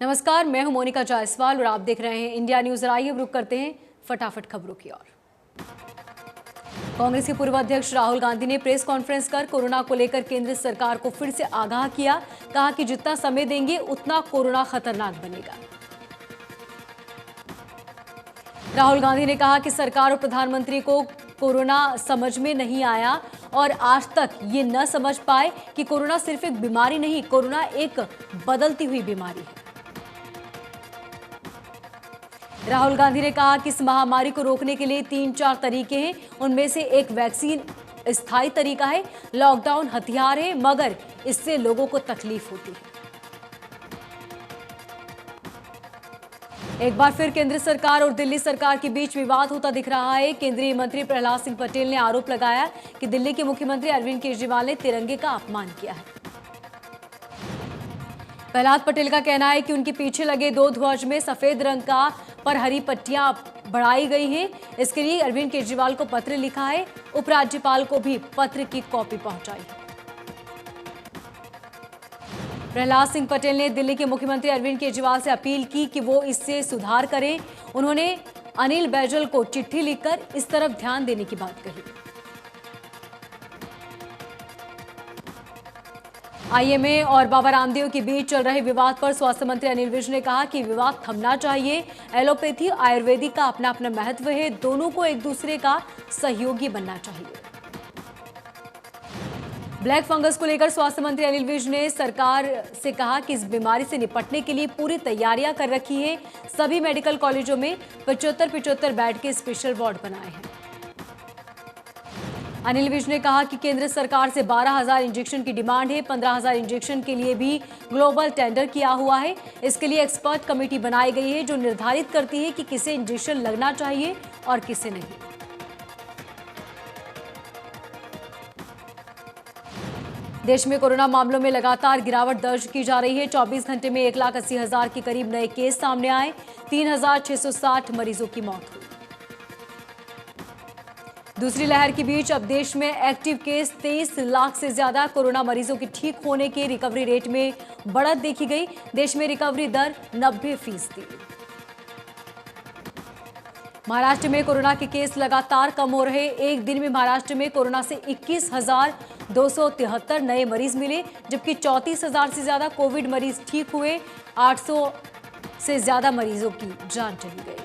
नमस्कार, मैं हूं मोनिका जायसवाल और आप देख रहे हैं इंडिया न्यूज। आइए अब रुक करते हैं फटाफट खबरों की ओर। कांग्रेस के पूर्व अध्यक्ष राहुल गांधी ने प्रेस कॉन्फ्रेंस कर कोरोना को लेकर केंद्र सरकार को फिर से आगाह किया। कहा कि जितना समय देंगे उतना कोरोना खतरनाक बनेगा। राहुल गांधी ने कहा कि सरकार और प्रधानमंत्री को कोरोना समझ में नहीं आया और आज तक ये न समझ पाए कि कोरोना सिर्फ एक बीमारी नहीं, कोरोना एक बदलती हुई बीमारी है। राहुल गांधी ने कहा कि इस महामारी को रोकने के लिए 3-4 तरीके हैं। उनमें से एक वैक्सीन स्थायी तरीका है, लॉकडाउन हथियार है, मगर इससे लोगों को तकलीफ होती है। एक बार फिर केंद्र सरकार और दिल्ली सरकार के बीच विवाद होता दिख रहा है। केंद्रीय मंत्री प्रहलाद सिंह पटेल ने आरोप लगाया कि दिल्ली के मुख्यमंत्री अरविंद केजरीवाल ने तिरंगे का अपमान किया है। प्रहलाद पटेल का कहना है कि उनके पीछे लगे 2 ध्वज में सफेद रंग का पर हरी पट्टियां बढ़ाई गई हैं। इसके लिए अरविंद केजरीवाल को पत्र लिखा है। उपराज्यपाल को भी पत्र की कॉपी पहुंचाई है। प्रहलाद सिंह पटेल ने दिल्ली के मुख्यमंत्री अरविंद केजरीवाल से अपील की कि वो इससे सुधार करें। उन्होंने अनिल बैजल को चिट्ठी लिखकर इस तरफ ध्यान देने की बात कही। आईएमए और बाबा रामदेव के बीच चल रहे विवाद पर स्वास्थ्य मंत्री अनिल विज ने कहा कि विवाद थमना चाहिए। एलोपैथी आयुर्वेदिक का अपना अपना महत्व है, दोनों को एक दूसरे का सहयोगी बनना चाहिए। ब्लैक फंगस को लेकर स्वास्थ्य मंत्री अनिल विज ने सरकार से कहा कि इस बीमारी से निपटने के लिए पूरी तैयारियां कर रखी है। सभी मेडिकल कॉलेजों में 75-75 बेड के स्पेशल वार्ड बनाए हैं। अनिल विज ने कहा कि केंद्र सरकार से 12,000 इंजेक्शन की डिमांड है। 15,000 इंजेक्शन के लिए भी ग्लोबल टेंडर किया हुआ है। इसके लिए एक्सपर्ट कमेटी बनाई गई है जो निर्धारित करती है कि किसे इंजेक्शन लगना चाहिए और किसे नहीं। देश में कोरोना मामलों में लगातार गिरावट दर्ज की जा रही है। 24 घंटे में 1,80,000 के करीब नए केस सामने आए। 3,660 मरीजों की मौत हुई। दूसरी लहर के बीच अब देश में एक्टिव केस 23 लाख से ज्यादा। कोरोना मरीजों के ठीक होने के रिकवरी रेट में बढ़त देखी गई। देश में रिकवरी दर 90%। महाराष्ट्र में कोरोना के केस लगातार कम हो रहे। एक दिन में महाराष्ट्र में कोरोना से 21,273 नए मरीज मिले, जबकि 34,000 से ज्यादा कोविड मरीज ठीक हुए। 800 से ज्यादा मरीजों की जान चली गई।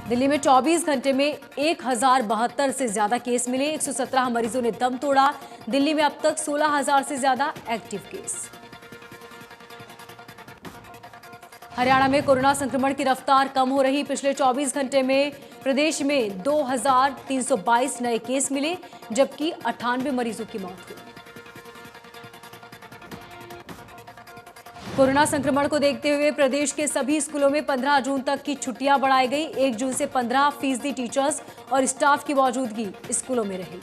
दिल्ली में 24 घंटे में 1,072 से ज्यादा केस मिले। 117 मरीजों ने दम तोड़ा। दिल्ली में अब तक 16,000 से ज्यादा एक्टिव केस। हरियाणा में कोरोना संक्रमण की रफ्तार कम हो रही। पिछले 24 घंटे में प्रदेश में 2,322 नए केस मिले, जबकि 98 मरीजों की मौत हुई। कोरोना संक्रमण को देखते हुए प्रदेश के सभी स्कूलों में 15 जून तक की छुट्टियां बढ़ाई गई। 1 जून से 15% टीचर्स और स्टाफ की मौजूदगी स्कूलों में रहेगी।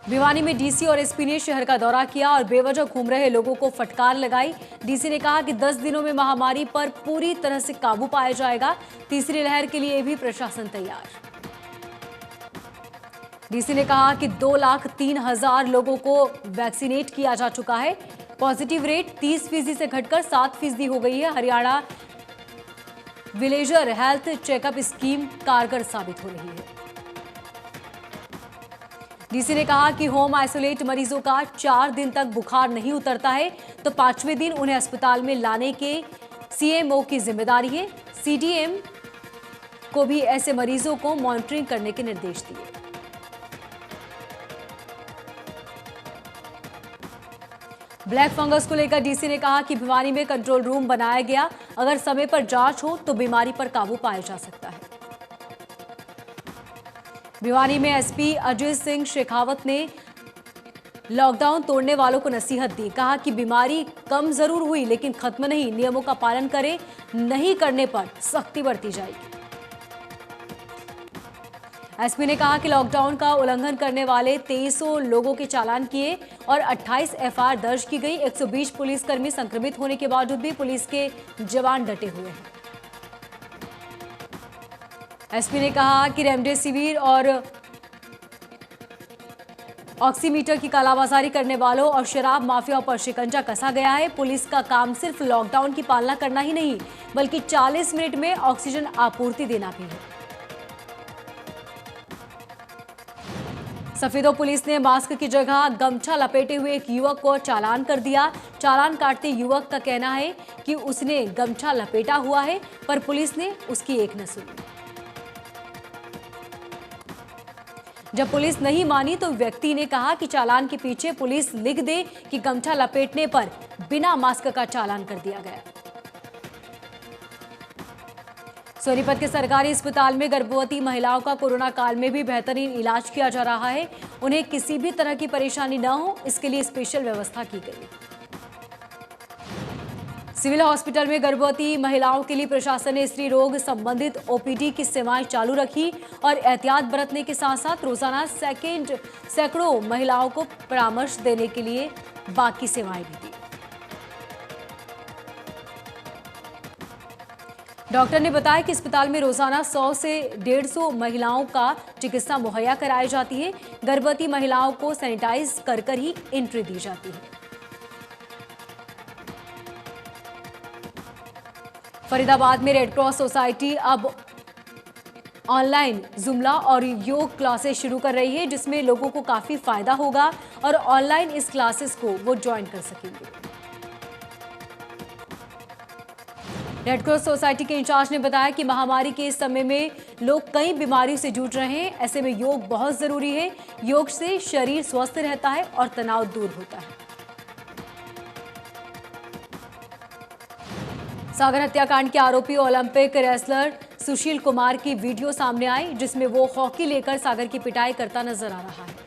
भिवानी में डीसी और एसपी ने शहर का दौरा किया और बेवजह घूम रहे लोगों को फटकार लगाई। डीसी ने कहा कि 10 दिनों में महामारी पर पूरी तरह से काबू पाया जाएगा। तीसरी लहर के लिए भी प्रशासन तैयार। डीसी ने कहा कि 2,03,000 लोगों को वैक्सीनेट किया जा चुका है। पॉजिटिव रेट 30% से घटकर 7% हो गई है। Haryana villager health checkup scheme कारगर साबित हो रही है। डीसी ने कहा कि होम आइसोलेट मरीजों का 4 दिन तक बुखार नहीं उतरता है तो 5वें दिन उन्हें अस्पताल में लाने के सीएमओ की जिम्मेदारी है। सीडीएम को भी ऐसे मरीजों को मॉनिटरिंग करने के निर्देश दिए। ब्लैक फंगस को लेकर डीसी ने कहा कि भिवानी में कंट्रोल रूम बनाया गया। अगर समय पर जांच हो तो बीमारी पर काबू पाया जा सकता है। भिवानी में एसपी अजय सिंह शेखावत ने लॉकडाउन तोड़ने वालों को नसीहत दी। कहा कि बीमारी कम जरूर हुई लेकिन खत्म नहीं। नियमों का पालन करें, नहीं करने पर सख्ती बरती जाएगी। एसपी ने कहा कि लॉकडाउन का उल्लंघन करने वाले 2300 लोगों के चालान किए और 28 एफआईआर दर्ज की गई। 120 पुलिसकर्मी संक्रमित होने के बावजूद भी पुलिस के जवान डटे हुए हैं। एसपी ने कहा कि रेमडेसिविर और ऑक्सीमीटर की कालाबाजारी करने वालों और शराब माफियाओं पर शिकंजा कसा गया है। पुलिस का काम सिर्फ लॉकडाउन की पालना करना ही नहीं, बल्कि 40 मिनट में ऑक्सीजन आपूर्ति देना भी है। सफेदो पुलिस ने मास्क की जगह गमछा लपेटे हुए एक युवक को चालान कर दिया। चालान काटते युवक का कहना है कि उसने गमछा लपेटा हुआ है, पर पुलिस ने उसकी एक न सुनी। जब पुलिस नहीं मानी तो व्यक्ति ने कहा कि चालान के पीछे पुलिस लिख दे कि गमछा लपेटने पर बिना मास्क का चालान कर दिया गया। सोनीपत के सरकारी अस्पताल में गर्भवती महिलाओं का कोरोना काल में भी बेहतरीन इलाज किया जा रहा है। उन्हें किसी भी तरह की परेशानी न हो, इसके लिए स्पेशल व्यवस्था की गई। सिविल हॉस्पिटल में गर्भवती महिलाओं के लिए प्रशासन ने स्त्री रोग संबंधित ओपीडी की सेवाएं चालू रखी और एहतियात बरतने के साथ साथ रोजाना सैकड़ों महिलाओं को परामर्श देने के लिए बाकी सेवाएं भी दी। डॉक्टर ने बताया कि अस्पताल में रोजाना 100 से 150 महिलाओं का चिकित्सा मुहैया कराई जाती है। गर्भवती महिलाओं को सैनिटाइज कर ही एंट्री दी जाती है। फरीदाबाद में रेड क्रॉस सोसाइटी अब ऑनलाइन जुमला और योग क्लासेस शुरू कर रही है, जिसमें लोगों को काफी फायदा होगा और ऑनलाइन इस क्लासेस को वो ज्वाइन कर सकेंगे। रेड क्रॉस सोसाइटी के इंचार्ज ने बताया कि महामारी के इस समय में लोग कई बीमारियों से जूझ रहे हैं। ऐसे में योग बहुत जरूरी है। योग से शरीर स्वस्थ रहता है और तनाव दूर होता है। सागर हत्याकांड के आरोपी ओलंपिक रेसलर सुशील कुमार की वीडियो सामने आई, जिसमें वो हॉकी लेकर सागर की पिटाई करता नजर आ रहा है।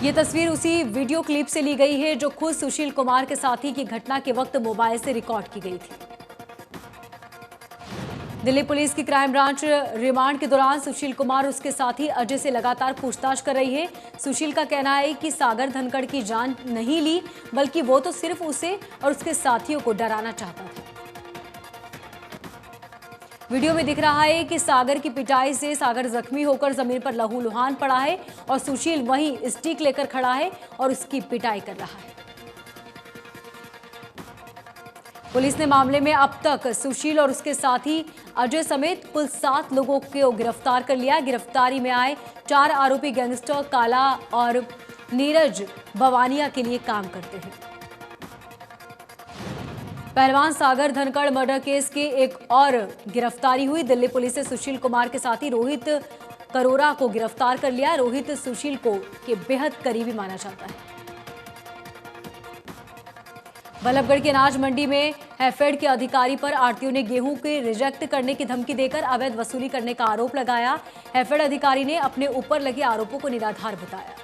ये तस्वीर उसी वीडियो क्लिप से ली गई है जो खुद सुशील कुमार के साथी की घटना के वक्त मोबाइल से रिकॉर्ड की गई थी। दिल्ली पुलिस की क्राइम ब्रांच रिमांड के दौरान सुशील कुमार उसके साथी अजय से लगातार पूछताछ कर रही है। सुशील का कहना है कि सागर धनखड़ की जान नहीं ली, बल्कि वो तो सिर्फ उसे और उसके साथियों को डराना चाहता था। वीडियो में दिख रहा है कि सागर की पिटाई से सागर जख्मी होकर जमीन पर लहूलुहान पड़ा है और सुशील वहीं स्टिक लेकर खड़ा है और उसकी पिटाई कर रहा है। पुलिस ने मामले में अब तक सुशील और उसके साथी अजय समेत कुल 7 लोगों को गिरफ्तार कर लिया। गिरफ्तारी में आए 4 आरोपी गैंगस्टर काला और नीरज भवानिया के लिए काम करते हैं। पहलवान सागर धनखड़ मर्डर केस के एक और गिरफ्तारी हुई। दिल्ली पुलिस ने सुशील कुमार के साथी रोहित करोरा को गिरफ्तार कर लिया। रोहित सुशील को के बेहद करीबी माना जाता है। बल्लभगढ़ की अनाज मंडी में हैफेड के अधिकारी पर आढ़तियों ने गेहूं के रिजेक्ट करने की धमकी देकर अवैध वसूली करने का आरोप लगाया। हैफेड अधिकारी ने अपने ऊपर लगे आरोपों को निराधार बताया।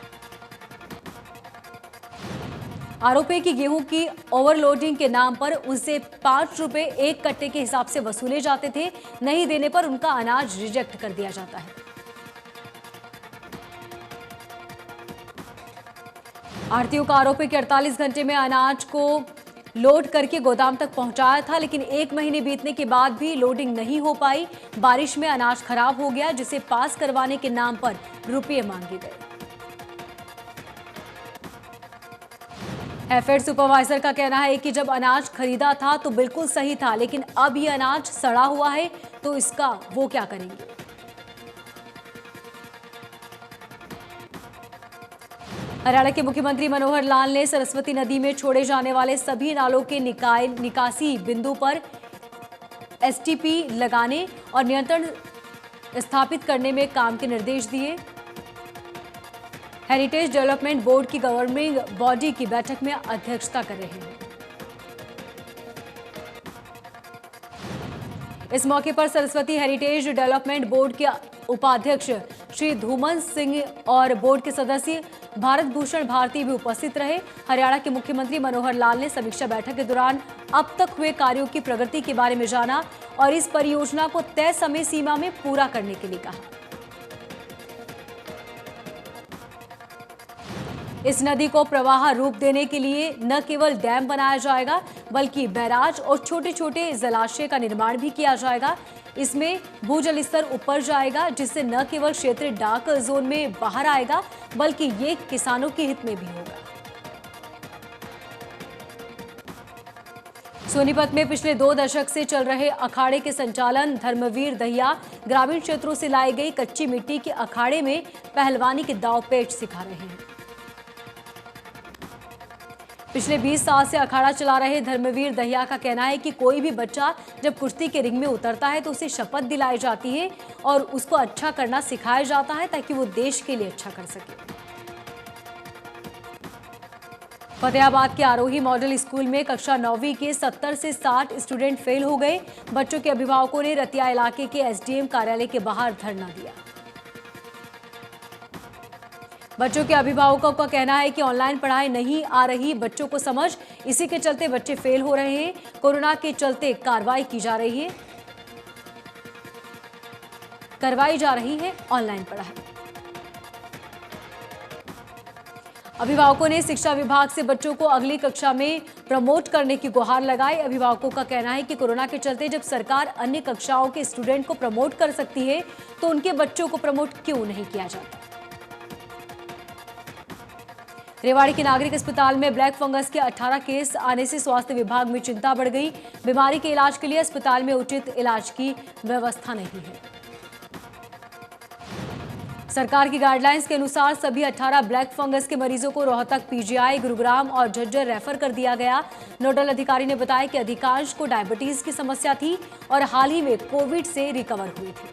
आरोप है कि गेहूं की ओवरलोडिंग के नाम पर उनसे 5 रुपए एक कट्टे के हिसाब से वसूले जाते थे। नहीं देने पर उनका अनाज रिजेक्ट कर दिया जाता है। आढ़तियों का आरोप है कि 48 घंटे में अनाज को लोड करके गोदाम तक पहुंचाया था, लेकिन 1 महीने बीतने के बाद भी लोडिंग नहीं हो पाई। बारिश में अनाज खराब हो गया, जिसे पास करवाने के नाम पर रुपये मांगे गए। हैफेड सुपरवाइजर का कहना है कि जब अनाज खरीदा था तो बिल्कुल सही था, लेकिन अब ये अनाज सड़ा हुआ है तो इसका वो क्या करेंगे। हरियाणा के मुख्यमंत्री मनोहर लाल ने सरस्वती नदी में छोड़े जाने वाले सभी नालों के निकासी बिंदु पर एसटीपी लगाने और नियंत्रण स्थापित करने में काम के निर्देश दिए। हेरिटेज डेवलपमेंट बोर्ड की गवर्निंग बॉडी की बैठक में अध्यक्षता कर रहे हैं। इस मौके पर सरस्वती हेरिटेज डेवलपमेंट बोर्ड के उपाध्यक्ष श्री धूमन सिंह और बोर्ड के सदस्य भारत भूषण भारती भी उपस्थित रहे। हरियाणा के मुख्यमंत्री मनोहर लाल ने समीक्षा बैठक के दौरान अब तक हुए कार्यों की प्रगति के बारे में जाना और इस परियोजना को तय समय सीमा में पूरा करने के लिए कहा। इस नदी को प्रवाह रूप देने के लिए न केवल डैम बनाया जाएगा बल्कि बैराज और छोटे छोटे जलाशय का निर्माण भी किया जाएगा। इसमें भूजल स्तर ऊपर जाएगा जिससे न केवल क्षेत्र डार्क जोन में बाहर आएगा बल्कि ये किसानों के हित में भी होगा। सोनीपत में पिछले 2 दशक से चल रहे अखाड़े के संचालन धर्मवीर दहिया ग्रामीण क्षेत्रों से लाई गई कच्ची मिट्टी के अखाड़े में पहलवानी के दांवपेच सिखा रहे हैं। पिछले 20 साल से अखाड़ा चला रहे धर्मवीर दहिया का कहना है कि कोई भी बच्चा जब कुश्ती के रिंग में उतरता है तो उसे शपथ दिलाई जाती है और उसको अच्छा करना सिखाया जाता है ताकि वो देश के लिए अच्छा कर सके। फतेहाबाद के आरोही मॉडल स्कूल में कक्षा 9वीं के 70 से 60 स्टूडेंट फेल हो गए। बच्चों के अभिभावकों ने रतिया इलाके के एसडीएम कार्यालय के बाहर धरना दिया। बच्चों के अभिभावकों का कहना है कि ऑनलाइन पढ़ाई नहीं आ रही बच्चों को समझ, इसी के चलते बच्चे फेल हो रहे हैं। कोरोना के चलते करवाई जा रही है ऑनलाइन पढ़ाई। अभिभावकों ने शिक्षा विभाग से बच्चों को अगली कक्षा में प्रमोट करने की गुहार लगाई। अभिभावकों का कहना है कि कोरोना के चलते जब सरकार अन्य कक्षाओं के स्टूडेंट को प्रमोट कर सकती है तो उनके बच्चों को प्रमोट क्यों नहीं किया जाता। रेवाड़ी के नागरिक अस्पताल में ब्लैक फंगस के 18 केस आने से स्वास्थ्य विभाग में चिंता बढ़ गई। बीमारी के इलाज के लिए अस्पताल में उचित इलाज की व्यवस्था नहीं है। सरकार की गाइडलाइंस के अनुसार सभी 18 ब्लैक फंगस के मरीजों को रोहतक, पीजीआई, गुरुग्राम और झज्जर रेफर कर दिया गया। नोडल अधिकारी ने बताया कि अधिकांश को डायबिटीज की समस्या थी और हाल ही में कोविड से रिकवर हुए थे।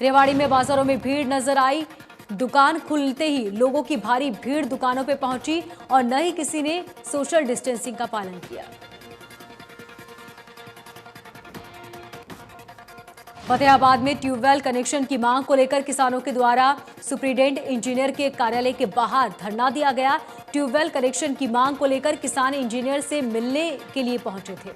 रेवाड़ी में बाजारों में भीड़ नजर आई। दुकान खुलते ही लोगों की भारी भीड़ दुकानों पर पहुंची और न ही किसी ने सोशल डिस्टेंसिंग का पालन किया। फतेहाबाद में ट्यूबवेल कनेक्शन की मांग को लेकर किसानों के द्वारा सुप्रीडेंट इंजीनियर के कार्यालय के बाहर धरना दिया गया। ट्यूबवेल कनेक्शन की मांग को लेकर किसान इंजीनियर से मिलने के लिए पहुंचे थे।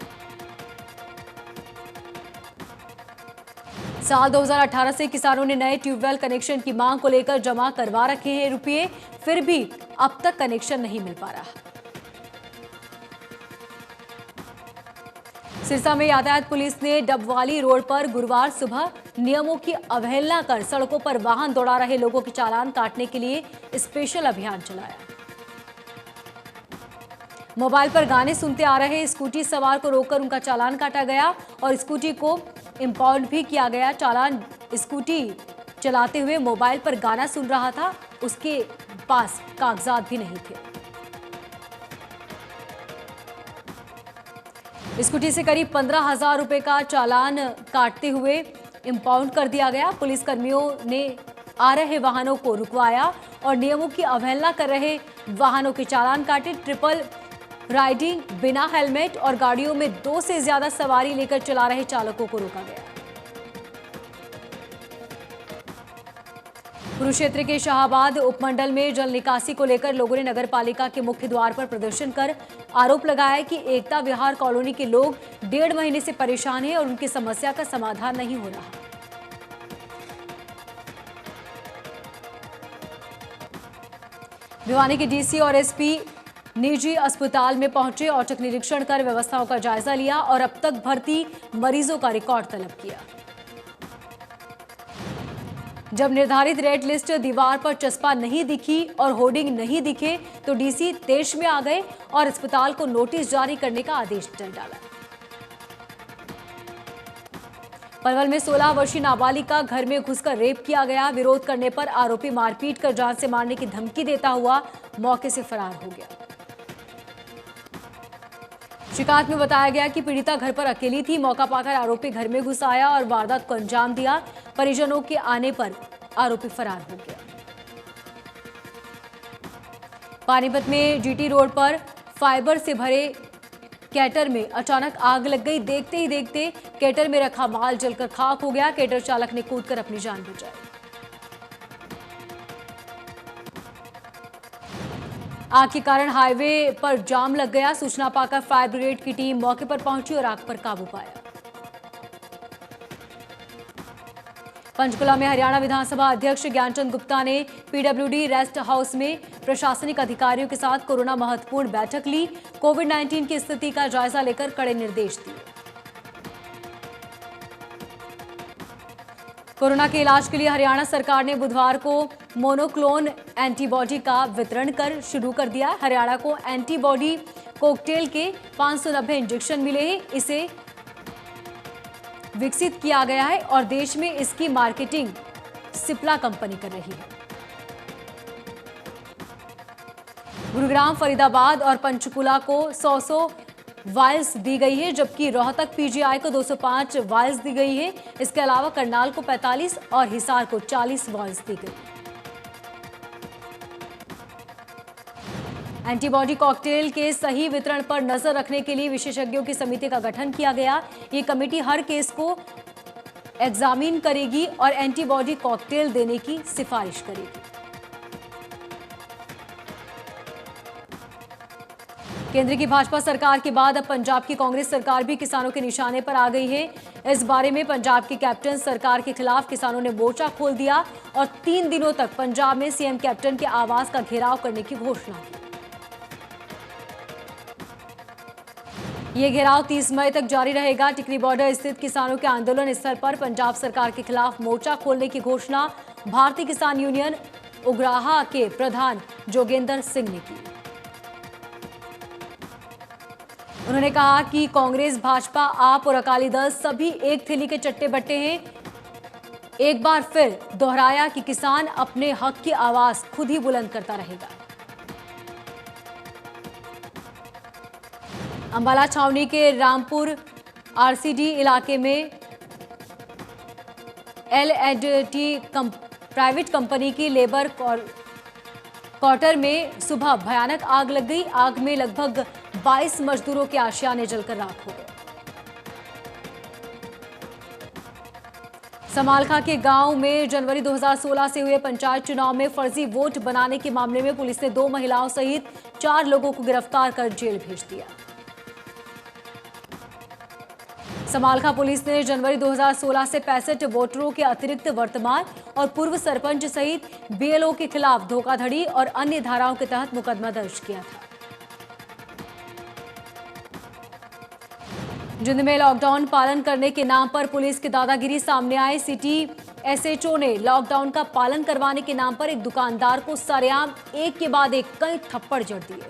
साल 2018 से किसानों ने नए ट्यूबवेल कनेक्शन की मांग को लेकर जमा करवा रखे हैं रुपये, फिर भी अब तक कनेक्शन नहीं मिल पा रहा। सिरसा में यातायात पुलिस ने डबवाली रोड पर गुरुवार सुबह नियमों की अवहेलना कर सड़कों पर वाहन दौड़ा रहे लोगों के चालान काटने के लिए स्पेशल अभियान चलाया। मोबाइल पर गाने सुनते आ रहे स्कूटी सवार को रोककर उनका चालान काटा गया और स्कूटी को इंपाउंड भी किया गया। चालान स्कूटी चलाते हुए मोबाइल पर गाना सुन रहा था, उसके पास कागजात भी नहीं थे। स्कूटी से करीब 15,000 रुपए का चालान काटते हुए इंपाउंड कर दिया गया। पुलिसकर्मियों ने आ रहे वाहनों को रुकवाया और नियमों की अवहेलना कर रहे वाहनों के चालान काटे। ट्रिपल राइडिंग, बिना हेलमेट और गाड़ियों में 2 से ज्यादा सवारी लेकर चला रहे चालकों को रोका गया। कुरुक्षेत्र के शाहाबाद उपमंडल में जल निकासी को लेकर लोगों ने नगर पालिका के मुख्य द्वार पर प्रदर्शन कर आरोप लगाया कि एकता विहार कॉलोनी के लोग 1.5 महीने से परेशान हैं और उनकी समस्या का समाधान नहीं हो रहा। भिवानी के डीसी और एसपी निजी अस्पताल में पहुंचे, औचक निरीक्षण कर व्यवस्थाओं का जायजा लिया और अब तक भर्ती मरीजों का रिकॉर्ड तलब किया। जब निर्धारित रेड लिस्ट दीवार पर चस्पा नहीं दिखी और होर्डिंग नहीं दिखे तो डीसी तेज में आ गए और अस्पताल को नोटिस जारी करने का आदेश डाला। पलवल में 16 वर्षीय नाबालिग का घर में घुसकर रेप किया गया। विरोध करने पर आरोपी मारपीट कर जान से मारने की धमकी देता हुआ मौके से फरार हो गया। शिकायत में बताया गया कि पीड़िता घर पर अकेली थी। मौका पाकर आरोपी घर में घुस आया और वारदात को अंजाम दिया। परिजनों के आने पर आरोपी फरार हो गया। पानीपत में जीटी रोड पर फाइबर से भरे कैटर में अचानक आग लग गई। देखते ही देखते कैटर में रखा माल जलकर खाक हो गया। कैटर चालक ने कूदकर अपनी जान बचाई। आग के कारण हाईवे पर जाम लग गया। सूचना पाकर फायर ब्रिगेड की टीम मौके पर पहुंची और आग पर काबू पाया। पंचकुला में हरियाणा विधानसभा अध्यक्ष ज्ञानचंद गुप्ता ने पीडब्ल्यूडी रेस्ट हाउस में प्रशासनिक अधिकारियों के साथ कोरोना महत्वपूर्ण बैठक ली। कोविड-19 की स्थिति का जायजा लेकर कड़े निर्देश दिए। कोरोना के इलाज के लिए हरियाणा सरकार ने बुधवार को मोनोक्लोन एंटीबॉडी का वितरण कर शुरू कर दिया। हरियाणा को एंटीबॉडी कॉकटेल के 590 इंजेक्शन मिले हैं। इसे विकसित किया गया है और देश में इसकी मार्केटिंग सिप्ला कंपनी कर रही है। गुरुग्राम, फरीदाबाद और पंचकुला को 100 वायल्स दी गई है, जबकि रोहतक पीजीआई को 205 वायल्स दी गई है। इसके अलावा करनाल को 45 और हिसार को 40 वायल्स दी गई। एंटीबॉडी कॉकटेल के सही वितरण पर नजर रखने के लिए विशेषज्ञों की समिति का गठन किया गया। ये कमेटी हर केस को एग्जामिन करेगी और एंटीबॉडी कॉकटेल देने की सिफारिश करेगी। केंद्र की भाजपा सरकार के बाद अब पंजाब की कांग्रेस सरकार भी किसानों के निशाने पर आ गई है। इस बारे में पंजाब के कैप्टन सरकार के खिलाफ किसानों ने मोर्चा खोल दिया और 3 दिनों तक पंजाब में सीएम कैप्टन के आवास का घेराव करने की घोषणा की। ये घेराव 30 मई तक जारी रहेगा। टिकरी बॉर्डर स्थित किसानों के आंदोलन स्थल पर पंजाब सरकार के खिलाफ मोर्चा खोलने की घोषणा भारतीय किसान यूनियन उग्राहा के प्रधान जोगेंद्र सिंह ने की। उन्होंने कहा कि कांग्रेस, भाजपा, आप और अकाली दल सभी एक थैली के चट्टे बट्टे हैं। एक बार फिर दोहराया कि किसान अपने हक की आवाज खुद ही बुलंद करता रहेगा। अंबाला छावनी के रामपुर आरसीडी इलाके में L&T प्राइवेट कंपनी की लेबर क्वार्टर में सुबह भयानक आग लग गई। आग में लगभग 22 मजदूरों के आशियाने जलकर राख हो गए। समालखा के गांव में जनवरी 2016 से हुए पंचायत चुनाव में फर्जी वोट बनाने के मामले में पुलिस ने 2 महिलाओं सहित 4 लोगों को गिरफ्तार कर जेल भेज दिया। समालखा पुलिस ने जनवरी 2016 से 65 वोटरों के अतिरिक्त वर्तमान और पूर्व सरपंच सहित बीएलओ के खिलाफ धोखाधड़ी और अन्य धाराओं के तहत मुकदमा दर्ज किया था। जिंद में लॉकडाउन पालन करने के नाम पर पुलिस की दादागिरी सामने आए। सिटी एसएचओ ने लॉकडाउन का पालन करवाने के नाम पर एक दुकानदार को सरेआम एक के बाद एक कई थप्पड़ जड़ दिए।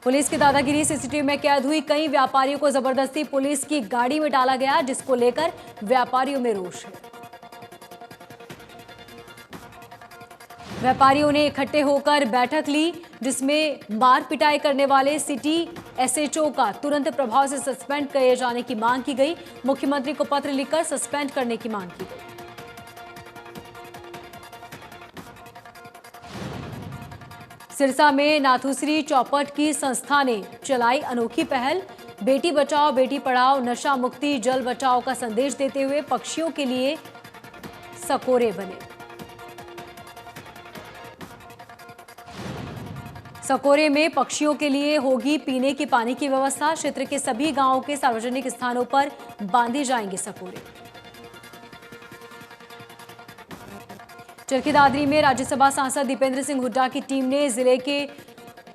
पुलिस की दादागिरी सीसीटीवी में कैद हुई। कई व्यापारियों को जबरदस्ती पुलिस की गाड़ी में डाला गया, जिसको लेकर व्यापारियों में रोष है। व्यापारियों ने इकट्ठे होकर बैठक ली, जिसमें मार पिटाई करने वाले सिटी एसएचओ का तुरंत प्रभाव से सस्पेंड किए जाने की मांग की गई। मुख्यमंत्री को पत्र लिखकर सस्पेंड करने की मांग की गई। सिरसा में नाथुश्री चौपट की संस्था ने चलाई अनोखी पहल। बेटी बचाओ बेटी पढ़ाओ, नशा मुक्ति, जल बचाओ का संदेश देते हुए पक्षियों के लिए सकोरे बने। सकोरे में पक्षियों के लिए होगी पीने के पानी की व्यवस्था। क्षेत्र के सभी गांवों के सार्वजनिक स्थानों पर बांधे जाएंगे सकोरे। चरखी दादरी में राज्यसभा सांसद दीपेंद्र सिंह हुड्डा की टीम ने जिले के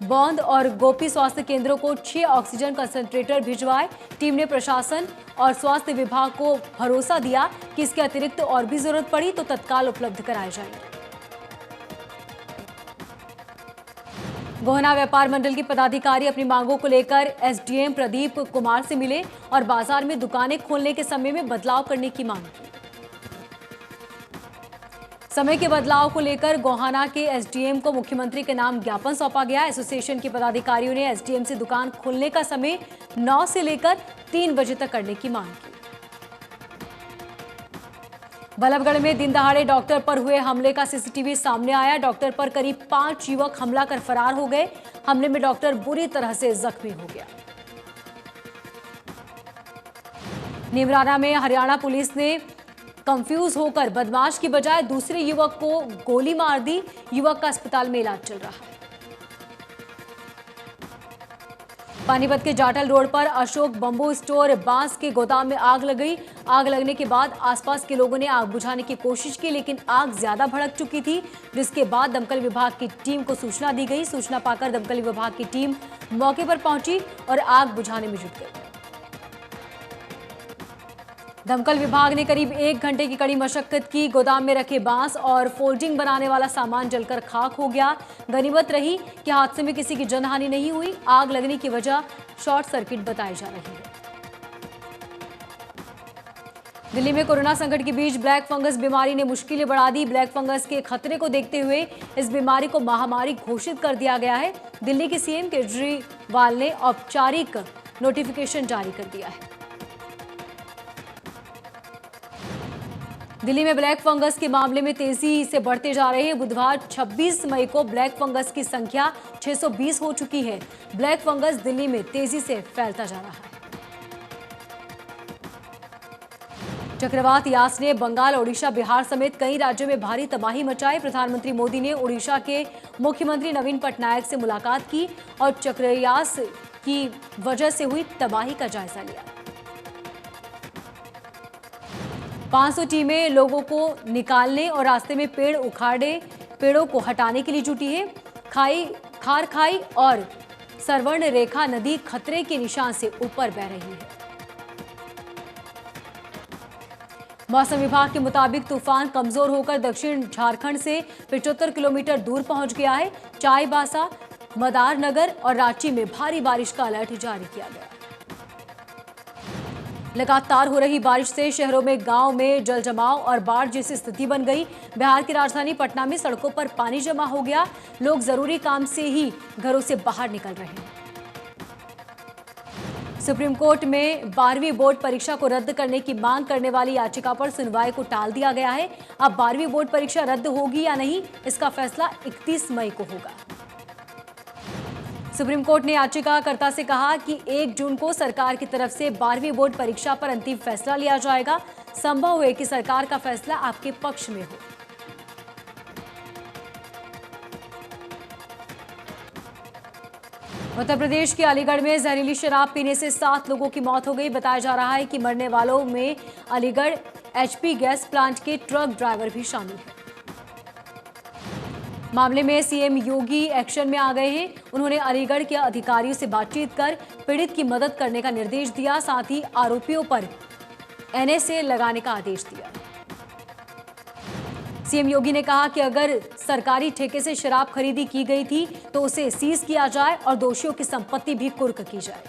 बौंद और गोपी स्वास्थ्य केंद्रों को 6 ऑक्सीजन कंसंट्रेटर भिजवाए। टीम ने प्रशासन और स्वास्थ्य विभाग को भरोसा दिया कि इसके अतिरिक्त और भी जरूरत पड़ी तो तत्काल उपलब्ध कराए जाएंगे। गोहना व्यापार मंडल के पदाधिकारी अपनी मांगों को लेकर एसडीएम प्रदीप कुमार से मिले और बाजार में दुकानें खोलने के समय में बदलाव करने की मांग की। समय के बदलाव को लेकर गोहाना के एसडीएम को मुख्यमंत्री के नाम ज्ञापन सौंपा गया। एसोसिएशन के पदाधिकारियों ने एसडीएम से दुकान खोलने का समय 9 से लेकर 3 बजे तक करने की मांग की। बल्लभगढ़ में दिन दहाड़े डॉक्टर पर हुए हमले का सीसीटीवी सामने आया। डॉक्टर पर करीब 5 युवक हमला कर फरार हो गए। हमले में डॉक्टर बुरी तरह से जख्मी हो गया। नीमराना में हरियाणा पुलिस ने कंफ्यूज होकर बदमाश की बजाय दूसरे युवक को गोली मार दी। युवक का अस्पताल में इलाज चल रहा है। पानीपत के जाटल रोड पर अशोक बंबू स्टोर बांस के गोदाम में आग लग गई। आग लगने के बाद आसपास के लोगों ने आग बुझाने की कोशिश की, लेकिन आग ज्यादा भड़क चुकी थी, जिसके बाद दमकल विभाग की टीम को सूचना दी गई। सूचना पाकर दमकल विभाग की टीम मौके पर पहुंची और आग बुझाने में जुट गई। दमकल विभाग ने करीब 1 घंटे की कड़ी मशक्कत की। गोदाम में रखे बांस और फोल्डिंग बनाने वाला सामान जलकर खाक हो गया। गनीमत रही कि हादसे में किसी की जनहानि नहीं हुई। आग लगने की वजह शॉर्ट सर्किट बताई जा रही है। दिल्ली में कोरोना संकट के बीच ब्लैक फंगस बीमारी ने मुश्किलें बढ़ा दी। ब्लैक फंगस के खतरे को देखते हुए इस बीमारी को महामारी घोषित कर दिया गया है। दिल्ली के सीएम केजरीवाल ने औपचारिक नोटिफिकेशन जारी कर दिया है। दिल्ली में ब्लैक फंगस के मामले में तेजी से बढ़ते जा रहे हैं। बुधवार 26 मई को ब्लैक फंगस की संख्या 620 हो चुकी है। ब्लैक फंगस दिल्ली में तेजी से फैलता जा रहा है। चक्रवात यास ने बंगाल, ओडिशा, बिहार समेत कई राज्यों में भारी तबाही मचाई। प्रधानमंत्री मोदी ने ओडिशा के मुख्यमंत्री नवीन पटनायक से मुलाकात की और चक्रयास की वजह से हुई तबाही का जायजा लिया। 500 टीमें लोगों को निकालने और रास्ते में पेड़ उखाड़े पेड़ों को हटाने के लिए जुटी है। खार खाई और सरवर्ण रेखा नदी खतरे के निशान से ऊपर बह रही है। मौसम विभाग के मुताबिक तूफान कमजोर होकर दक्षिण झारखंड से 75 किलोमीटर दूर पहुंच गया है। चाईबासा, मदारनगर और रांची में भारी बारिश का अलर्ट जारी किया गया। लगातार हो रही बारिश से शहरों में गांव में जल जमाव और बाढ़ जैसी स्थिति बन गई। बिहार की राजधानी पटना में सड़कों पर पानी जमा हो गया। लोग जरूरी काम से ही घरों से बाहर निकल रहे हैं। सुप्रीम कोर्ट में 12वीं बोर्ड परीक्षा को रद्द करने की मांग करने वाली याचिका पर सुनवाई को टाल दिया गया है। अब 12वीं बोर्ड परीक्षा रद्द होगी या नहीं, इसका फैसला 31 मई को होगा। सुप्रीम कोर्ट ने याचिकाकर्ता से कहा कि 1 जून को सरकार की तरफ से 12वीं बोर्ड परीक्षा पर अंतिम फैसला लिया जाएगा। संभव है कि सरकार का फैसला आपके पक्ष में हो। उत्तर प्रदेश के अलीगढ़ में जहरीली शराब पीने से 7 लोगों की मौत हो गई। बताया जा रहा है कि मरने वालों में अलीगढ़ एचपी गैस प्लांट के ट्रक ड्राइवर भी शामिल है। मामले में सीएम योगी एक्शन में आ गए हैं। उन्होंने अलीगढ़ के अधिकारियों से बातचीत कर पीड़ित की मदद करने का निर्देश दिया। साथ ही आरोपियों पर एनएसए लगाने का आदेश दिया। सीएम योगी ने कहा कि अगर सरकारी ठेके से शराब खरीदी की गई थी तो उसे सीज किया जाए और दोषियों की संपत्ति भी कुर्क की जाए।